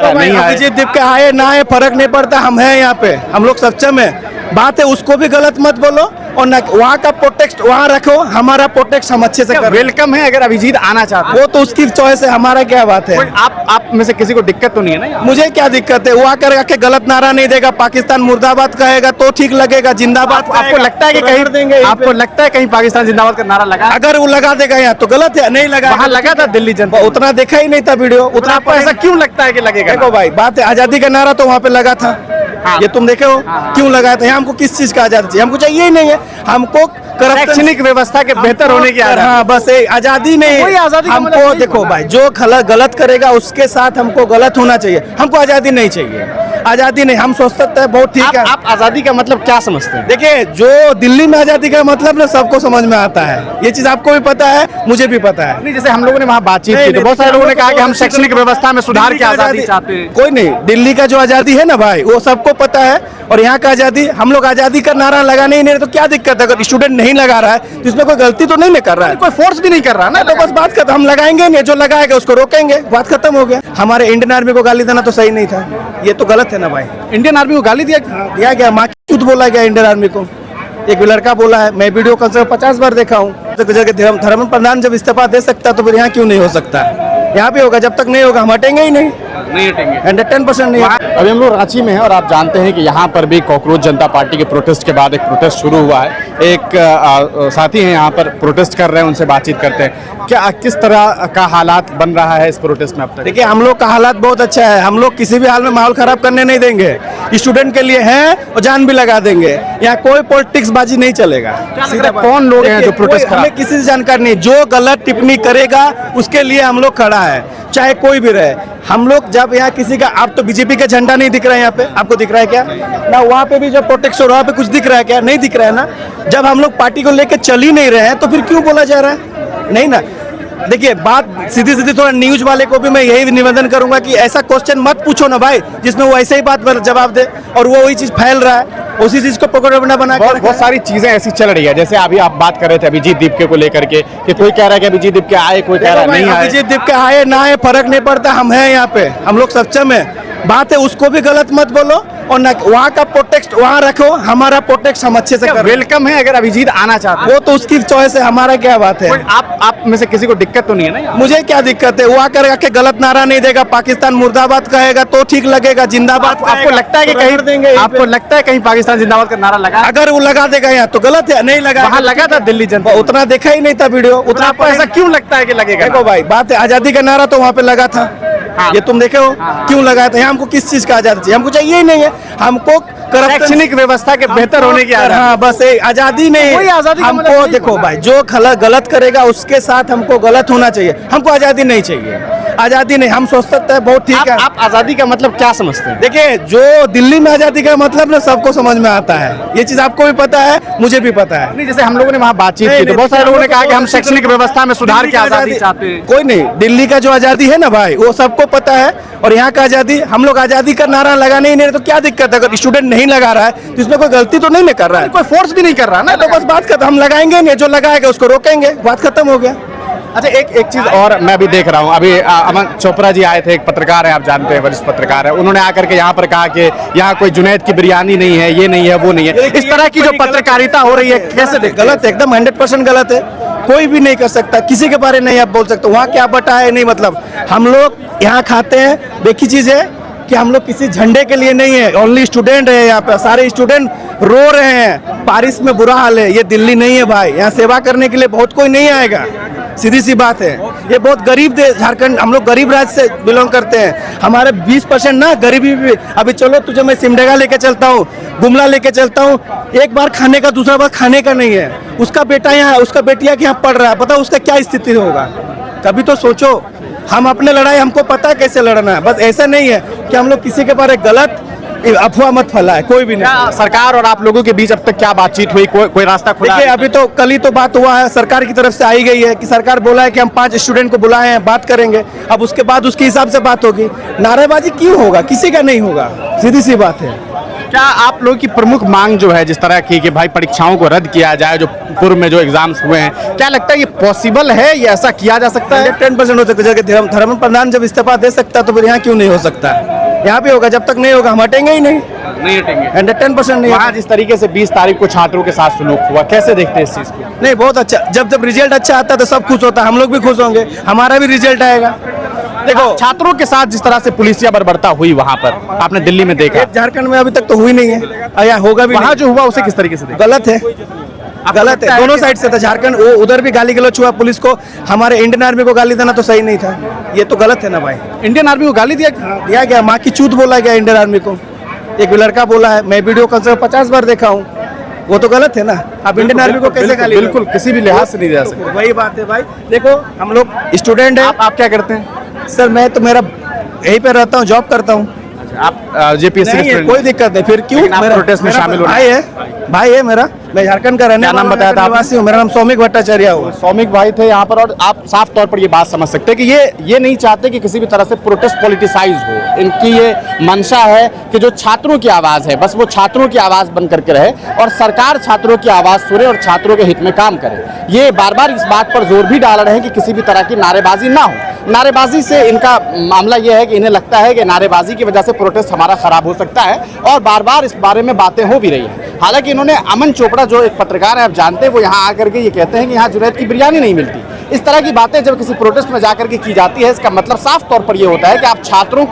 नहीं आए। अभिजीत दीप के आए ना आए फर्क नहीं पड़ता, हम हैं यहाँ पे, हम लोग सक्षम है। बात है उसको भी गलत मत बोलो और ना वहाँ का प्रोटेक्ट वहाँ रखो, हमारा प्रोटेक्ट हम अच्छे से कर। वेलकम है अगर अभिजीत आना चाहते वो तो उसकी चॉइस है, हमारा क्या बात है। आप में से किसी को दिक्कत तो नहीं है ना? मुझे क्या दिक्कत है, वो आकर आके गलत नारा नहीं देगा, पाकिस्तान मुर्दाबाद कहेगा तो ठीक लगेगा, जिंदाबाद आपको लगता है कि कहीं देंगे, आपको लगता है कहीं पाकिस्तान जिंदाबाद का नारा लगा? अगर वो लगा देगा यहाँ तो गलत है, नहीं लगा वहाँ लगा था दिल्ली जनता, उतना देखा ही नहीं था वीडियो उतना। आपको ऐसा क्यों लगता है कि लगेगा? देखो भाई बात है, आजादी का नारा तो वहाँ पे लगा था, ये तुम देखे हो क्यों लगाया था? यहाँ हमको किस चीज का आजादी चाहिए? हमको चाहिए ही नहीं है, हमको शैक्षणिक व्यवस्था के बेहतर होने की आजादी। हाँ बस आजादी नहीं, कोई आजादी का मतलब हमको नहीं देखो बोला। भाई जो गलत करेगा उसके साथ हमको गलत होना चाहिए, हमको आजादी नहीं चाहिए, आजादी नहीं। हम सोच सकते हैं बहुत ठीक है। आप आजादी का मतलब क्या समझते हैं? देखिए जो दिल्ली में आजादी का मतलब ना सबको समझ में आता है, ये चीज आपको भी पता है, मुझे भी पता है। नहीं, जैसे हम लोगों ने वहाँ बातचीत की तो बहुत सारे लोगों ने कहा कि हम शैक्षणिक व्यवस्था में सुधार की आजादी चाहते हैं। कोई नहीं, दिल्ली का जो आजादी है ना भाई वो सबको पता है, और यहाँ का आजादी, हम लोग आजादी का नारा लगाने ही नहीं रहे तो क्या दिक्कत है? अगर स्टूडेंट नहीं लगा रहा है तो इसमें कोई गलती तो नहीं कर रहा है, कोई फोर्स भी नहीं कर रहा ना, तो बस बात खत्म। हम लगाएंगे नहीं, जो लगाएगा उसको रोकेंगे, बात खत्म हो गया। हमारे इंडियन आर्मी को गाली देना तो सही नहीं था, ये तो गलत है ना भाई। इंडियन आर्मी को गाली दिया गया, माँ की खुद बोला गया इंडियन आर्मी को, एक लड़का बोला है, मैं वीडियो कम से कम 50 बार देखा हूँ। तो धर्मेंद्र प्रधान जब इस्तीफा दे सकता तो फिर यहाँ क्यों नहीं हो सकता? यहाँ भी होगा, जब तक नहीं होगा हम हटेंगे ही नहीं हटेंगे। 110% नहीं। अभी हम लोग रांची में हैं और आप जानते हैं कि यहाँ पर भी कॉकरोच जनता पार्टी के प्रोटेस्ट के बाद एक प्रोटेस्ट शुरू हुआ है। एक साथी हैं यहाँ पर प्रोटेस्ट कर रहे हैं, उनसे बातचीत करते हैं। क्या किस तरह का हालात बन रहा है इस प्रोटेस्ट में अब तक? देखिए हम लोग का हालात बहुत अच्छा है, हम लोग किसी भी हाल में माहौल खराब करने नहीं देंगे, स्टूडेंट के लिए हैं और जान भी लगा देंगे, यहाँ कोई पॉलिटिक्स बाजी नहीं चलेगा। कौन लोग हैं जो प्रोटेस्ट कर रहे हैं? हमें किसी से जानकारी नहीं, जो गलत टिप्पणी करेगा उसके लिए हम लोग खड़ा है, चाहे कोई भी रहे। हम लोग जब यहाँ किसी का, आप तो बीजेपी का झंडा नहीं दिख रहा है यहाँ पे, आपको दिख रहा है क्या? ना वहाँ पे भी जो प्रोटेक्ट हो वहाँ पे कुछ दिख रहा है क्या? नहीं दिख रहा है ना। जब हम लोग पार्टी को लेकर चल ही नहीं रहे हैं तो फिर क्यों बोला जा रहा है? नहीं ना। देखिए बात सीधी सीधी, थोड़ा न्यूज वाले को भी मैं यही निवेदन करूंगा कि ऐसा क्वेश्चन मत पूछो ना भाई जिसमें वो ऐसे ही बात जवाब दे और वो वही चीज फैल रहा है, उसी चीज को पकड़ बना बहुत सारी चीजें ऐसी चल रही है। जैसे अभी आप बात कर रहे थे अभिजीत दीप को लेकर के कि कोई कह रहा है कि अभिजीत दीप आए, कोई कह रहा है नहीं आए। अभिजीत दीप के आए ना आए फर्क नहीं पड़ता, हम हैं यहाँ पे, हम लोग सक्षम है। बात है उसको भी गलत मत बोलो और ना वहाँ का प्रोटेक्ट वहाँ रखो, हमारा प्रोटेक्ट हम अच्छे से कर। वेलकम है अगर अभिजीत आना चाहते हैं, वो तो उसकी चॉइस है, हमारा क्या बात है। आप में से किसी को दिक्कत तो नहीं है ना? मुझे क्या दिक्कत है, वो आकर आके गलत नारा नहीं देगा, पाकिस्तान मुर्दाबाद कहेगा तो ठीक लगेगा, जिंदाबाद। आपको लगता है कि कहीं देंगे, आपको लगता है कहीं पाकिस्तान जिंदाबाद का नारा लगा? अगर वो लगा देगा यहाँ तो गलत है, नहीं लगा। वहाँ लगा था दिल्ली जनता, उतना देखा ही नहीं था वीडियो उतना। आपको ऐसा क्यों लगता है कि लगेगा? देखो भाई बात है, आजादी का नारा तो वहाँ पे लगा था, ये तुम देखे हो क्यों लगाया था? यहाँ हमको किस चीज का आजादी चाहिए? हमको चाहिए ही नहीं है, हमको शैक्षणिक व्यवस्था के बेहतर होने की आजादी। हाँ बस आजादी नहीं। कोई आजादी का मतलब हमको नहीं देखो बोला। भाई जो गलत करेगा उसके साथ हमको गलत होना चाहिए, हमको आजादी नहीं चाहिए, आजादी नहीं। हम सोच सकते हैं बहुत ठीक है। आप आजादी का मतलब क्या समझते हैं? देखिए जो दिल्ली में आजादी का मतलब ना सबको समझ में आता है, ये चीज आपको भी पता है, मुझे भी पता है। नहीं, जैसे हम लोगों ने वहाँ बातचीत की तो बहुत सारे लोगों ने कहा कि हम शैक्षणिक व्यवस्था में सुधार की आजादी चाहते हैं। कोई नहीं, दिल्ली का जो आजादी है ना भाई वो सबको पता है, और यहाँ का आजादी, हम लोग आजादी का नारा लगाने ही नहीं रहे तो क्या दिक्कत है? अगर स्टूडेंट नहीं लगा रहा है तो इसमें कोई गलती तो नहीं कर रहा है, कोई फोर्स भी नहीं कर रहा ना, तो बस बात खत्म। हम लगाएंगे नहीं, जो लगाएगा उसको रोकेंगे, बात खत्म हो गया। अच्छा एक चीज और मैं भी देख रहा हूँ, अभी अमन चोपड़ा जी आए थे, एक पत्रकार है, आप जानते हैं, वरिष्ठ पत्रकार है। उन्होंने आकर के यहाँ पर कहा कि यहाँ कोई जुनैद की बिरयानी नहीं है, ये नहीं है, वो नहीं है। इस तरह की जो पत्रकारिता हो रही है कैसे देख? गलत है, एकदम 100% गलत है। कोई भी नहीं कर सकता, किसी के बारे में नहीं आप बोल सकते। वहाँ क्या बटा है नहीं, मतलब हम लोग यहाँ खाते हैं। देखी चीज है कि हम लोग किसी झंडे के लिए नहीं है, ओनली स्टूडेंट है यहाँ पे, सारे स्टूडेंट रो रहे हैं, बारिश में बुरा हाल है। ये दिल्ली नहीं है भाई, यहाँ सेवा करने के लिए बहुत कोई नहीं आएगा, सीधी सी बात है। ये बहुत गरीब देश झारखंड, हम लोग गरीब राज्य से बिलोंग करते हैं, हमारे 20% ना गरीबी भी। अभी चलो तुझे मैं सिमडेगा लेके चलता हूँ, गुमला लेके चलता हूँ, एक बार खाने का दूसरा बार खाने का नहीं है। उसका बेटा यहाँ, उसका बेटिया यहाँ पढ़ रहा है, पता उसका क्या स्थिति होगा? कभी तो सोचो। हम अपने लड़ाई हमको पता है कैसे लड़ना है, बस ऐसा नहीं है कि हम लोग किसी के बारे गलत अफवाह मत फैलाए, कोई भी नहीं। सरकार और आप लोगों के बीच अब तक क्या बातचीत हुई? कोई रास्ता खुला? देखिए अभी तो कल ही तो बात हुआ है, सरकार की तरफ से आई गई है कि सरकार बोला है कि हम 5 स्टूडेंट को बुलाए हैं, बात करेंगे। अब उसके बाद उसके हिसाब से बात होगी। नारेबाजी क्यों होगा? किसी का नहीं होगा, सीधी सी बात है। क्या आप लोगों की प्रमुख मांग जो है जिस तरह की कि भाई परीक्षाओं को रद्द किया जाए, जो पूर्व में जो एग्जाम्स हुए हैं, क्या लगता है ये पॉसिबल है, ये ऐसा किया जा सकता है? 10% हो सकता है। धर्मेंद्र प्रधान जब इस्तीफा दे सकता है तो फिर यहाँ क्यों नहीं हो सकता? यहाँ भी होगा, जब तक नहीं होगा हम हटेंगे ही नहीं। नहीं हटेंगे। 110% नहीं। वहाँ जिस तरीके से 20 तारीख को छात्रों के साथ सुलूक हुआ, कैसे देखते हैं इस चीज को? नहीं, बहुत अच्छा। जब रिजल्ट अच्छा आता है तो सब खुश होता है, हम लोग भी खुश होंगे, हमारा भी रिजल्ट आएगा। देखो, छात्रों के साथ जिस तरह से पुलिसिया बर्बरता हुई वहाँ पर, आपने दिल्ली में देखा, झारखंड में अभी तक तो हुई नहीं है, और यहाँ होगा भी वहाँ नहीं। जो हुआ उसे किस तरीके से देखा? गलत है, गलत है, दोनों साइड से था। झारखंड वो उधर भी गाली गलौच हुआ पुलिस को, हमारे इंडियन आर्मी को गाली देना तो सही नहीं था। ये तो गलत है ना भाई। इंडियन आर्मी को गाली दिया दिया गया, माँ की चूत बोला गया इंडियन आर्मी को। एक लड़का बोला है, मैं वीडियो कम से कम 50 बार देखा हूँ, वो तो गलत है ना। आप इंडियन आर्मी को कैसे गाली? बिल्कुल किसी भी लिहाज से नहीं दे सकते। वही बात है भाई। देखो, हम लोग स्टूडेंट हैं। आप क्या करते हैं? सर मैं तो मेरा यहीं पे रहता हूँ, जॉब करता हूँ। आप जेपीएससी नहीं है, कोई दिक्कत नहीं। फिर क्यों? आप प्रोटेस्ट में शामिल हो रहे हैं? भाई है मेरा, मैं झारखंड का रहने क्या नाम वाला बताया था आपने? निवासी हूँ। मेरा नाम सौमिक भट्टाचार्य हुआ। सौमिक भाई थे यहाँ पर, और आप साफ तौर पर ये बात समझ सकते हैं कि ये नहीं चाहते कि किसी भी तरह से प्रोटेस्ट पॉलिटिसाइज हो। इनकी ये मंशा है कि जो छात्रों की आवाज़ है, बस वो छात्रों की आवाज़ बन करके रहे और सरकार छात्रों की आवाज़ सुने और छात्रों के हित में काम करे। ये बार बार इस बात पर जोर भी डाल रहे हैं कि किसी भी तरह की नारेबाजी ना हो। नारेबाजी से इनका मामला ये है कि इन्हें लगता है कि नारेबाजी की वजह से प्रोटेस्ट हमारा खराब हो सकता है, और बार बार इस बारे में बातें हो भी रही हैं। हालांकि इन्होंने, अमन चोपड़ा जो एक पत्रकार है, आप जानते हैं, वो यहाँ आकर के ये कहते हैं कि यहाँ जुनैद की बिरयानी नहीं मिलती। इस तरह की बातें जब किसी प्रोटेस्ट में जाकर के की जाती है, इसका मतलब साफ तौर पर ये होता है कि आप छात्रों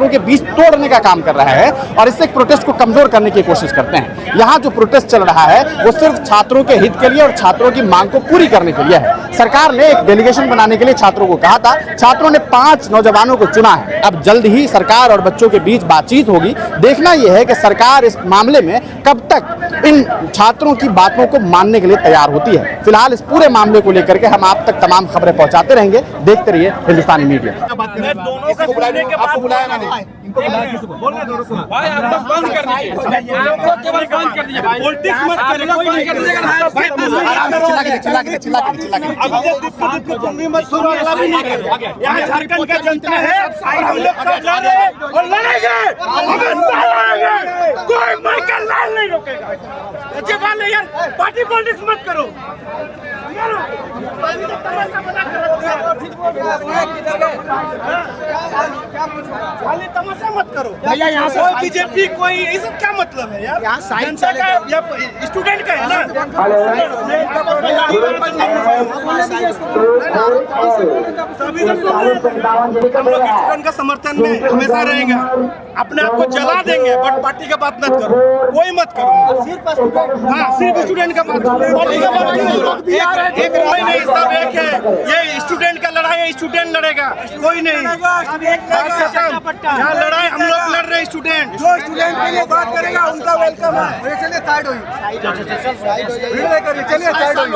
के बीच तोड़ने का काम कर रहा है और इससे प्रोटेस्ट को कमजोर करने की कोशिश करते हैं। यहाँ जो प्रोटेस्ट चल रहा है वो सिर्फ छात्रों के हित के लिए और छात्रों की मांग को पूरी करने के लिए है। सरकार ने एक डेलीगेशन बनाने के लिए छात्रों को कहा था, छात्रों ने 5 नौजवानों को चुना है। अब जल्द ही सरकार और बच्चों के बीच बातचीत होगी। देखना यह है कि सरकार इस मामले में कब तक इन छात्रों की बातों को मानने के लिए तैयार होती है। फिलहाल इस पूरे मामले को लेकर के हम आप तक तमाम खबरें पहुंचाते रहेंगे। देखते रहिए हिंदुस्तानी मीडिया। दोनों का सुनने के बाद बुलाया ना भाई, आप लोग बंद कर दीजिए, बंद कर दीजिए, पॉलिटिक्स मत करिए, कोई नहीं कर दीजिएगा भाई। अब जब तुम भी मत सुनो, अगला भी नहीं करो। यहाँ झारखंड का जनता है और हम लोग सब लड़ रहे हैं और लड़ेंगे, कोई माइकल लाल नहीं रोकेगा। अच्छी बात नहीं यार, पार्टी पॉलिटिक्स मत करो। खाली तमाशा मत करो भैया। यहाँ से बीजेपी कोई ये सब क्या मतलब है यार? जनता का या स्टूडेंट का है ना। सभी हम लोग स्टूडेंट का समर्थन में हमेशा रहेंगे। अपने आप को जला देंगे बट पार्टी का बात मत करो, कोई मत करो। हाँ, सिर्फ स्टूडेंट का बात, पार्टी का बात नहीं करो। एक नहीं, सब एक है। ये स्टूडेंट का लड़ाई है, स्टूडेंट लड़ेगा, कोई नहीं। यहाँ लड़ाई हम लोग लड़ रहे हैं। स्टूडेंट जो स्टूडेंट के लिए बात करेगा उनका वेलकम है। चलिए साइड होइए, चलिए साइड होइए।